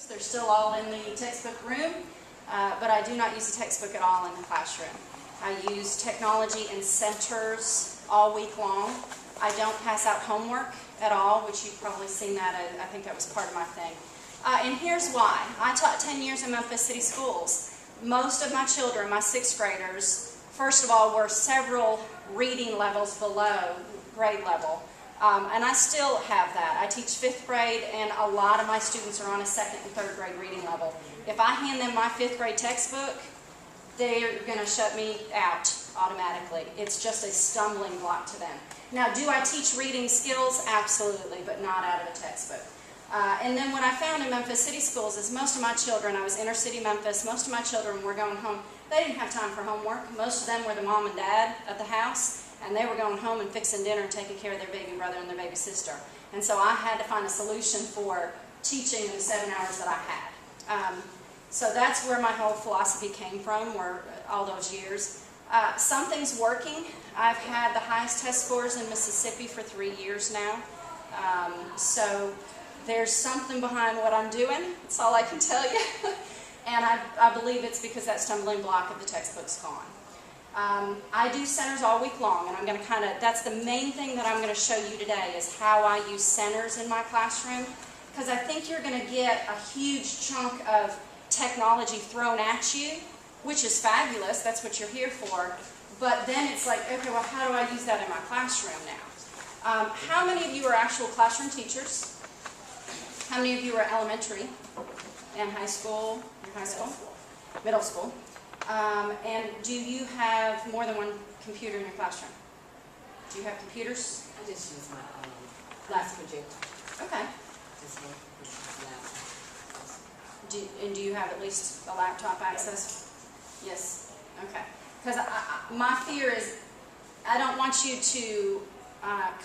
They're still all in the textbook room, but I do not use a textbook at all in the classroom. I use technology in centers all week long. I don't pass out homework at all, which you've probably seen that. I think that was part of my thing. And here's why. I taught 10 years in Memphis City Schools. Most of my children, my 6th graders, first of all, were several reading levels below grade level. And I still have that. I teach 5th grade, and a lot of my students are on a 2nd and 3rd grade reading level. If I hand them my 5th grade textbook, they're going to shut me out automatically. It's just a stumbling block to them. Now, do I teach reading skills? Absolutely, but not out of a textbook. And then what I found in Memphis City Schools is most of my children, I was inner city Memphis, most of my children were going home. They didn't have time for homework. Most of them were the mom and dad at the house, and they were going home and fixing dinner and taking care of their baby brother and their baby sister. And so I had to find a solution for teaching in the 7 hours that I had. So that's where my whole philosophy came from, were all those years. Something's working. I've had the highest test scores in Mississippi for 3 years now. So there's something behind what I'm doing. That's all I can tell you. And I believe it's because that stumbling block of the textbook's gone. I do centers all week long, and I'm going to that's the main thing that I'm going to show you today is how I use centers in my classroom, because I think you're going to get a huge chunk of technology thrown at you, which is fabulous. That's what you're here for. But then it's like, okay, well, how do I use that in my classroom now? How many of you are actual classroom teachers? How many of you are elementary and high school? Middle school. And do you have more than one computer in your classroom? Do you have computers? I just use my last projector. Okay. And do you have at least a laptop access? Yes. Okay. Because my fear is I don't want you to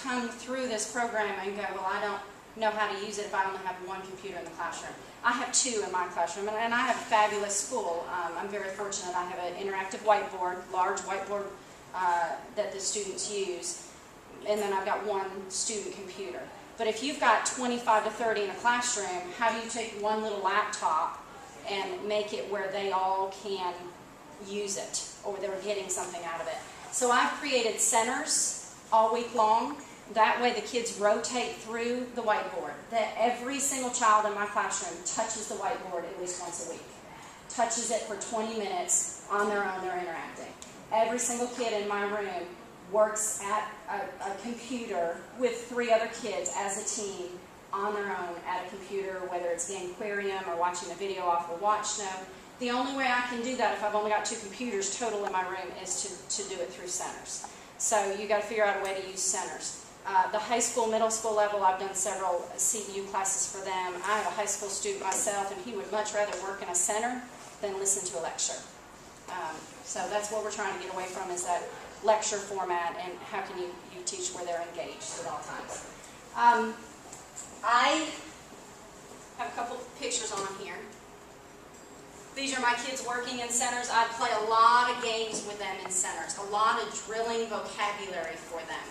come through this program and go, well, I don't know how to use it if I only have one computer in the classroom. I have 2 in my classroom, and I have a fabulous school. I'm very fortunate. I have an interactive whiteboard, large whiteboard that the students use, and then I've got 1 student computer. But if you've got 25 to 30 in a classroom, how do you take one little laptop and make it where they all can use it, or they're getting something out of it? So I've created centers all week long. That way the kids rotate through the whiteboard. That every single child in my classroom touches the whiteboard at least once a week. Touches it for 20 minutes on their own, they're interacting. Every single kid in my room works at a computer with 3 other kids as a team on their own at a computer, whether it's Gamquarium or watching a video off the WatchNote. The only way I can do that if I've only got 2 computers total in my room is to do it through centers. So you got to figure out a way to use centers. The high school, middle school level, I've done several CEU classes for them. I have a high school student myself, and he would much rather work in a center than listen to a lecture. So that's what we're trying to get away from, is that lecture format, and how can you teach where they're engaged at all times. I have a couple pictures on here. These are my kids working in centers. I play a lot of games with them in centers, a lot of drilling vocabulary for them.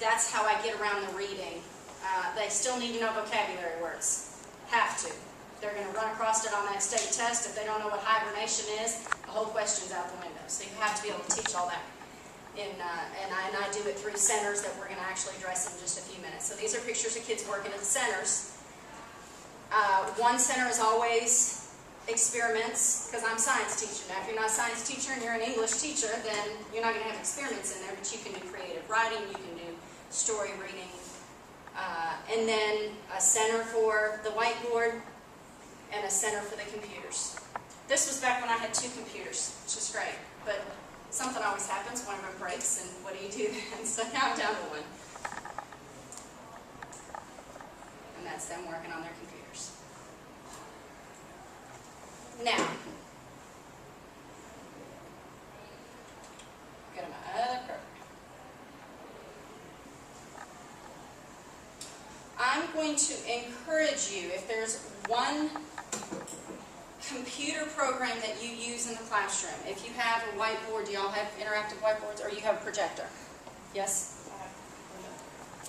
That's how I get around the reading. They still need to know vocabulary words. Have to. They're going to run across it on that state test. If they don't know what hibernation is, the whole question's out the window. So you have to be able to teach all that. And I do it through centers that we're going to actually address in just a few minutes. So these are pictures of kids working in the centers. One center is always experiments, because I'm a science teacher. Now, if you're not a science teacher and you're an English teacher, then you're not going to have experiments in there, but you can do creative writing, you can do story reading, and then a center for the whiteboard and a center for the computers. This was back when I had 2 computers, which is great, but something always happens, one of them breaks, and what do you do then? So now I'm down to 1. And that's them working on their computers. Now, go to my other program. I'm going to encourage you, if there's one computer program that you use in the classroom, if you have a whiteboard, do y'all have interactive whiteboards, or you have a projector? Yes?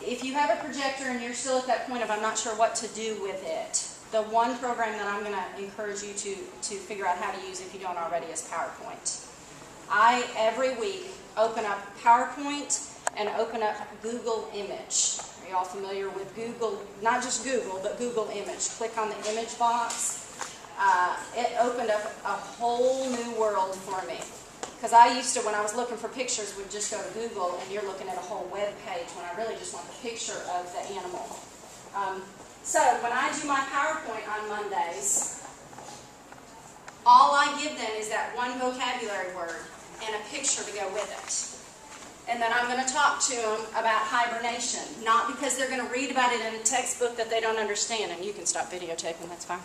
If you have a projector and you're still at that point of I'm not sure what to do with it, The one program that I'm going to encourage you to figure out how to use if you don't already is PowerPoint. I, every week, open up PowerPoint and open up Google Image. Are you all familiar with Google? Not just Google, but Google Image. Click on the image box. It opened up a whole new world for me. Because I used to, when I was looking for pictures, would just go to Google and you're looking at a whole web page when I really just want the picture of the animal. So when I do my PowerPoint on Mondays, all I give them is that one vocabulary word and a picture to go with it. And then I'm going to talk to them about hibernation, not because they're going to read about it in a textbook that they don't understand. And you can stop videotaping, that's fine.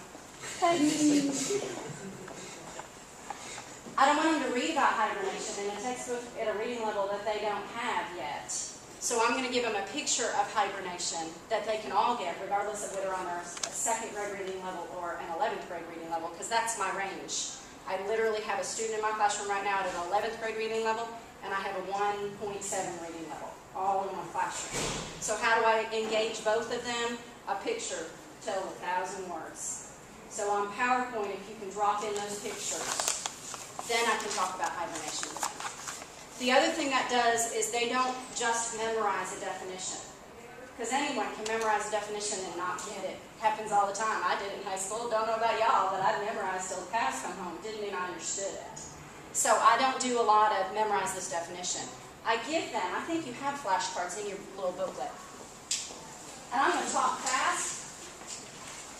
I don't want them to read about hibernation in a textbook at a reading level that they don't have yet. So I'm going to give them a picture of hibernation that they can all get, regardless of whether on a second grade reading level or an 11th grade reading level, because that's my range. I literally have a student in my classroom right now at an 11th grade reading level, and I have a 1.7 reading level, all in one classroom. So how do I engage both of them? A picture tells 1,000 words. So on PowerPoint, if you can drop in those pictures, then I can talk about hibernation with them. The other thing that does is they don't just memorize a definition. Because anyone can memorize a definition and not get it. Happens all the time. I did it in high school. Don't know about y'all, but I'd memorized till the cows come home. Didn't mean I understood it. So I don't do a lot of memorize this definition. I give them, I think you have flashcards in your little booklet. And I'm going to talk fast.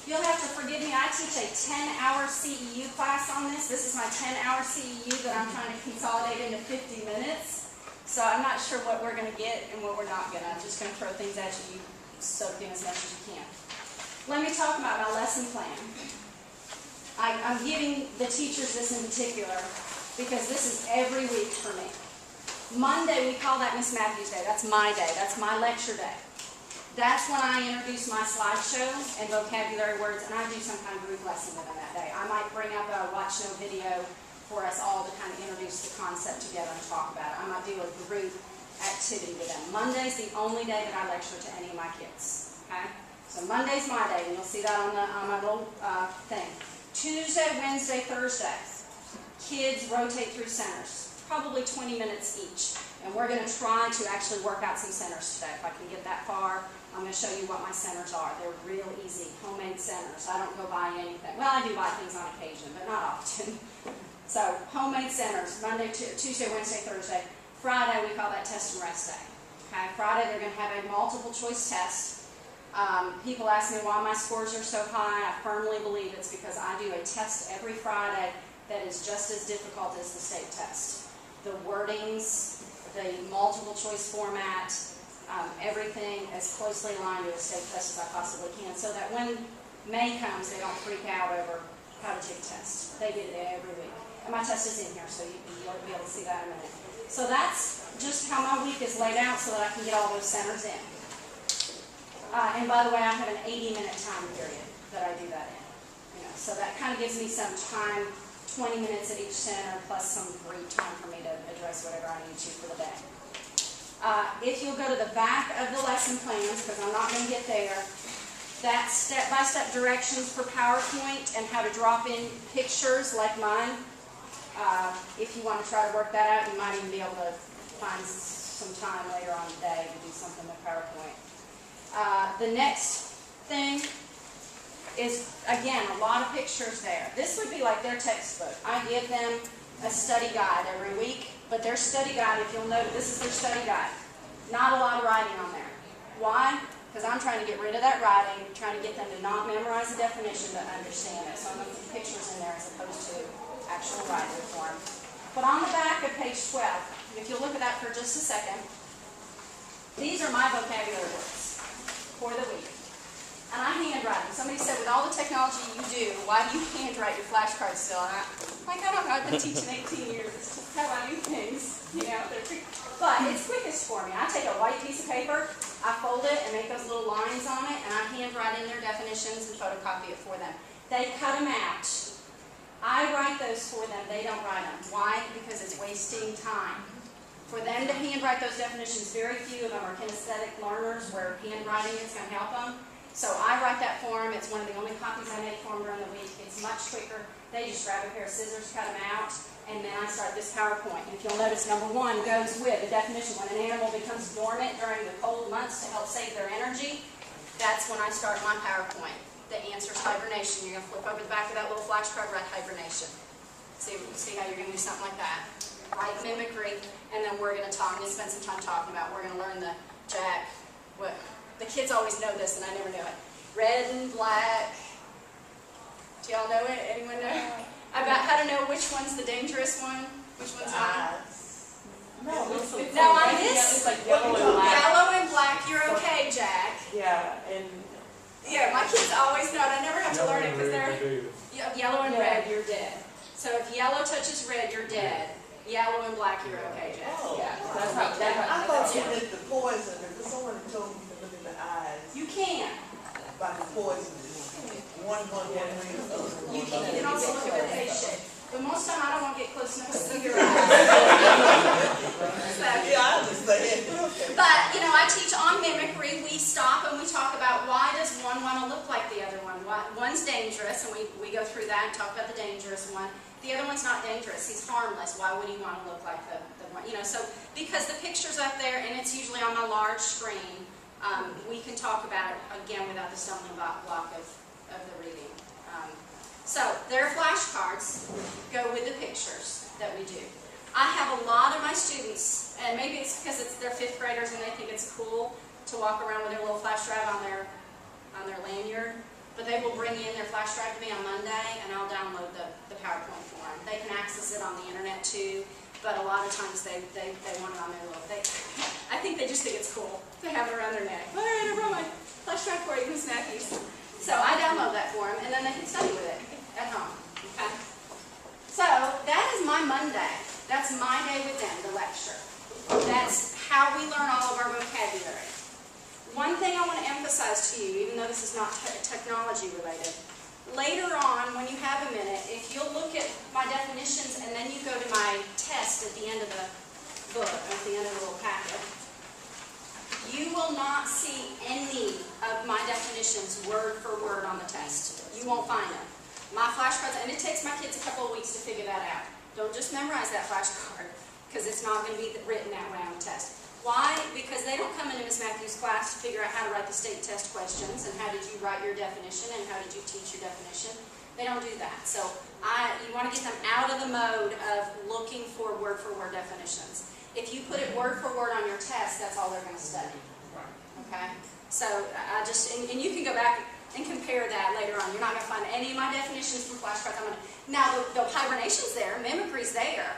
You'll have to forgive me. I teach a 10-hour CEU class on this. This is my 10-hour CEU that I'm trying to consolidate into 50 minutes. So I'm not sure what we're going to get and what we're not going to. I'm just going to throw things at you. You soak in as much as you can. Let me talk about my lesson plan. I'm giving the teachers this in particular because this is every week for me. Monday, we call that Miss Matthews Day. That's my day. That's my lecture day. That's when I introduce my slideshow and vocabulary words, and I do some kind of group lesson with them that day. I might bring up a watch no video for us all to kind of introduce the concept together and talk about it. I might do a group activity with them. Monday's the only day that I lecture to any of my kids. Okay? So Monday's my day, and you'll see that on my little thing. Tuesday, Wednesday, Thursday, kids rotate through centers, probably 20 minutes each. And we're going to try to actually work out some centers today. If I can get that far, I'm going to show you what my centers are. They're real easy, homemade centers. I don't go buy anything. Well, I do buy things on occasion, but not often. So, homemade centers, Monday, Tuesday, Wednesday, Thursday. Friday, we call that test and rest day. Okay, Friday, they're going to have a multiple choice test. People ask me why my scores are so high. I firmly believe it's because I do a test every Friday that is just as difficult as the state test. The wordings, the multiple choice format, everything as closely aligned to a state test as I possibly can, so that when May comes, they don't freak out over how to take a test. They get it every week. And my test is in here, so you'll be able to see that in a minute. So that's just how my week is laid out so that I can get all those centers in. And by the way, I have an 80-minute time period that I do that in. So that kind of gives me some time, 20 minutes at each center, plus some free time for me to address whatever I need to for the day. If you'll go to the back of the lesson plans, because I'm not going to get there, that's step-by-step directions for PowerPoint and how to drop in pictures like mine. If you want to try to work that out, you might even be able to find some time later on today to do something with PowerPoint. The next thing is, again, a lot of pictures there. This would be like their textbook. I give them a study guide every week, but their study guide, if you'll note, this is their study guide. Not a lot of writing on there. Why? Because I'm trying to get rid of that writing, trying to get them to not memorize the definition, but understand it. So I'm going to put pictures in there as opposed to actual writing form. But on the back of page 12, if you'll look at that for just a second, these are my vocabulary words for the week. And I handwrite them. Somebody said, with all the technology you do, why do you handwrite your flashcards still? And I don't know. I've been teaching 18 years. It's just how I do things. But it's quickest for me. I take a white piece of paper, I fold it and make those little lines on it, and I handwrite in their definitions and photocopy it for them. They cut them out. I write those for them. They don't write them. Why? Because it's wasting time. For them to handwrite those definitions, very few of them are kinesthetic learners where handwriting is going to help them. So I write that for them. It's one of the only copies I make for them during the week. It's much quicker. They just grab a pair of scissors, cut them out, and then I start this PowerPoint. And if you'll notice, number 1 goes with the definition. When an animal becomes dormant during the cold months to help save their energy, that's when I start my PowerPoint. The answer is hibernation. You're going to flip over the back of that little flashcard, write hibernation. See how you're going to do something like that. Write mimicry, and then we're going to talk. I'm going to spend some time talking about. We're going to learn the Jack. What the kids always know this, and I never knew it. Red and black. Do y'all know it? Anyone know? About how to know which one's the dangerous one, which one's not. No, on this. It's like yellow and black. Yellow and black. You're okay, Jack. Yeah, and Yeah, my kids always know it. I never have to learn it because they're yellow and red. You're dead. So if yellow touches red, you're dead. Yellow and black, you're okay, Jack. Oh. yeah, that's how. I thought you meant the poison, because someone told me to look in the eyes You can. about the poison. One ring, the other one. You can also look at their face shape. But most time I don't want to get close enough to see your eyes. Yeah, I understand. Okay. But, you know, I teach on mimicry. We stop and we talk about why does one want to look like the other one. One's dangerous, and we go through that and talk about the dangerous one. The other one's not dangerous. He's harmless. Why would he want to look like the one? You know, so because the picture's up there and it's usually on my large screen, we can talk about it, again, without the stumbling block of the reading. So their flashcards go with the pictures that we do. I have a lot of my students, and maybe it's because they're 5th graders and they think it's cool to walk around with their little flash drive on their lanyard, but they will bring in their flash drive to me on Monday, and I'll download the PowerPoint for them. They can access it on the internet too, but a lot of times they want it on their little. I think they just think it's cool to have it around their neck. All right, I brought my flash drive for you, Miss Matthews. So I download that for them, and then they can study with it at home. Okay. So that is my Monday. That's my day with them, the lecture. That's how we learn all of our vocabulary. One thing I want to emphasize to you, even though this is not technology related, later on, when you have a minute, if you'll look at my definitions and then you go to my test at the end of the book, at the end of the little packet, you will not see any of my definitions word for word on the test. You won't find them. My flashcards, and it takes my kids a couple of weeks to figure that out. Don't just memorize that flashcard, because it's not going to be written that way on the test. Why? Because they don't come into Miss Matthews' class to figure out how to write the state test questions and how did you write your definition and how did you teach your definition. They don't do that. So you want to get them out of the mode of looking for word-for-word definitions. If you put it word for word on your test, that's all they're going to study. Okay? So and you can go back and compare that later on. You're not going to find any of my definitions from flashcards. Now, the hibernation's there, mimicry's there,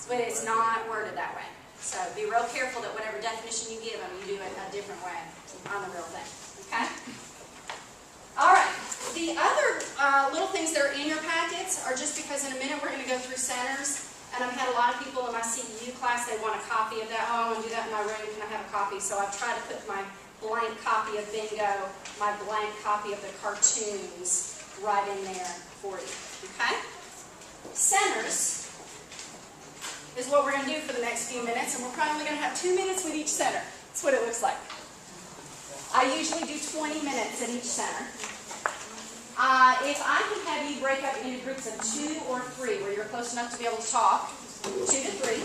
but it's not worded that way. So be real careful that whatever definition you give them, you do it a different way on the real thing. Okay? All right. The other little things that are in your packets are just because in a minute we're going to go through centers. And I've had a lot of people in my CEU class, they want a copy of that. Oh, I want to do that in my room. Can I have a copy? So I've tried to put my blank copy of Bingo, my blank copy of the cartoons right in there for you. Okay? Centers is what we're going to do for the next few minutes, and we're probably going to have 2 minutes with each center. That's what it looks like. I usually do 20 minutes at each center. If I can have you break up into groups of 2 or 3, where you're close enough to be able to talk, 2 to 3.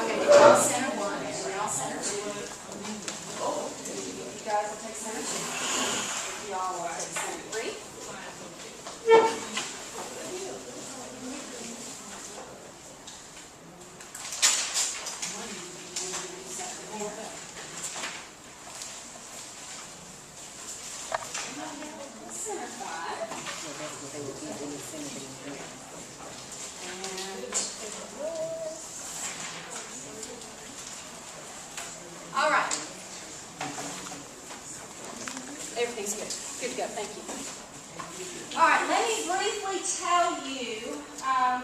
Okay, y'all center 1, and y'all center 2. You guys will take center 2. Y'all will take center 3. Center 5. All right. Everything's good. Good to go. Thank you. All right. Let me briefly tell you how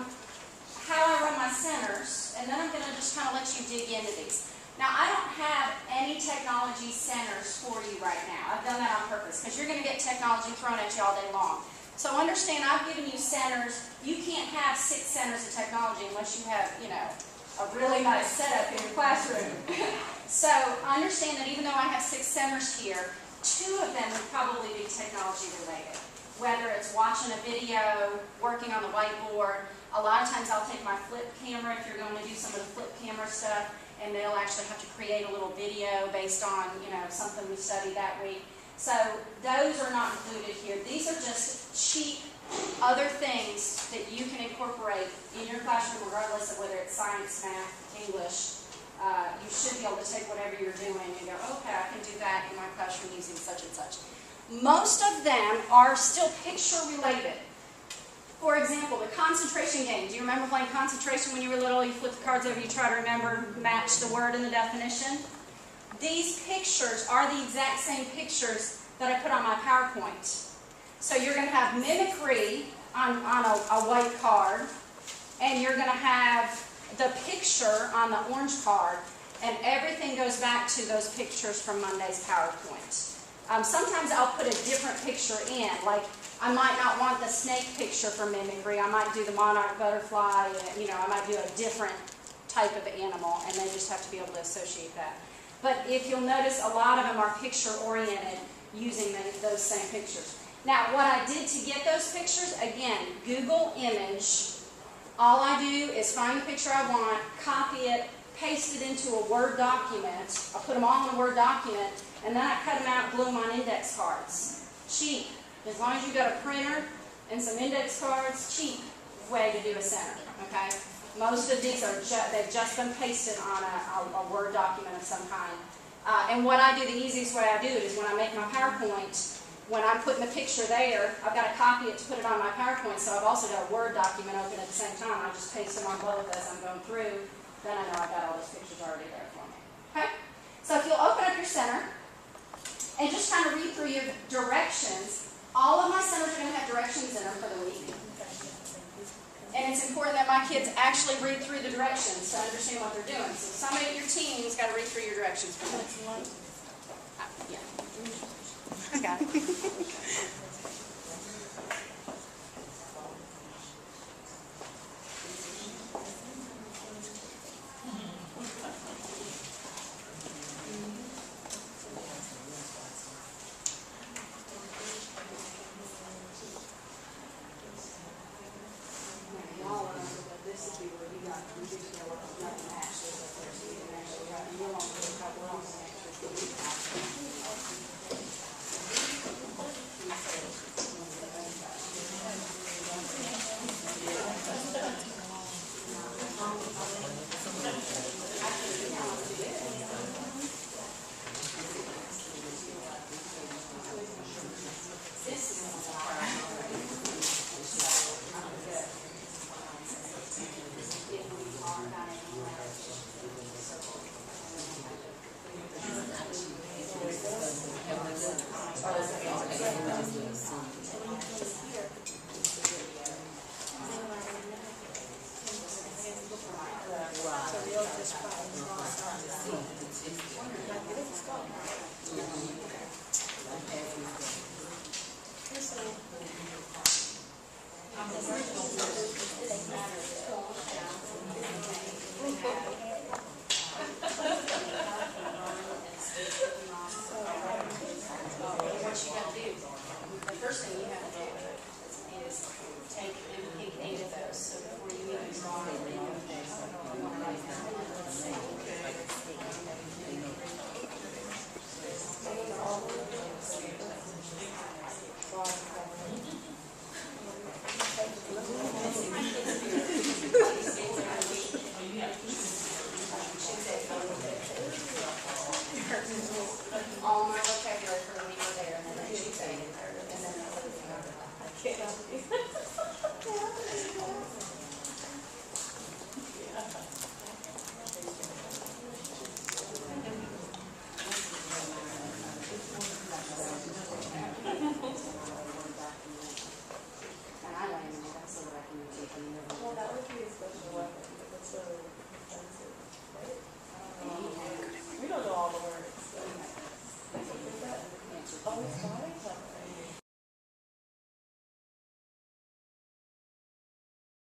I run my centers, and then I'm going to just kind of let you dig into these. Now, I don't have any technology centers for you right now. I've done that on purpose because you're going to get technology thrown at you all day long. So understand, I've given you centers. You can't have 6 centers of technology unless you have, a really nice setup in your classroom. So understand that even though I have 6 centers here, 2 of them would probably be technology related. Whether it's watching a video, working on the whiteboard. A lot of times I'll take my flip camera if you're going to do some of the flip camera stuff, and they'll actually have to create a little video based on, something we studied that week. So those are not included here. These are just cheap other things that you can incorporate in your classroom regardless of whether it's science, math, English. You should be able to take whatever you're doing and go, okay, I can do that in my classroom using such and such. Most of them are still picture related. For example, the concentration game. Do you remember playing concentration when you were little? You flip the cards over, you try to remember, match the word and the definition. These pictures are the exact same pictures that I put on my PowerPoint. So you're going to have mimicry on a white card, and you're going to have the picture on the orange card, and everything goes back to those pictures from Monday's PowerPoint. Sometimes I'll put a different picture in, like I might not want the snake picture for mimicry. I might do the monarch butterfly, I might do a different type of animal, and they just have to be able to associate that. But if you'll notice, a lot of them are picture-oriented using those same pictures. Now, what I did to get those pictures, again, Google image. All I do is find the picture I want, copy it, paste it into a Word document. I put them all in a Word document, and then I cut them out and glue them on index cards. Cheap. As long as you've got a printer and some index cards, cheap way to do a center, okay? Most of these they've just been pasted on a Word document of some kind. And what I do, the easiest way I do it is when I make my PowerPoint, when I'm putting the picture there, I've got to copy it to put it on my PowerPoint, so I've also got a Word document open at the same time. I just paste them on both as I'm going through. Then I know I've got all those pictures already there for me. Okay? So if you'll open up your center and just kind of read through your directions, all of my centers are going to have directions in them for the week. And it's important that my kids actually read through the directions to understand what they're doing. So somebody at your team's got to read through your directions for them. Yeah. I got it. So they'll just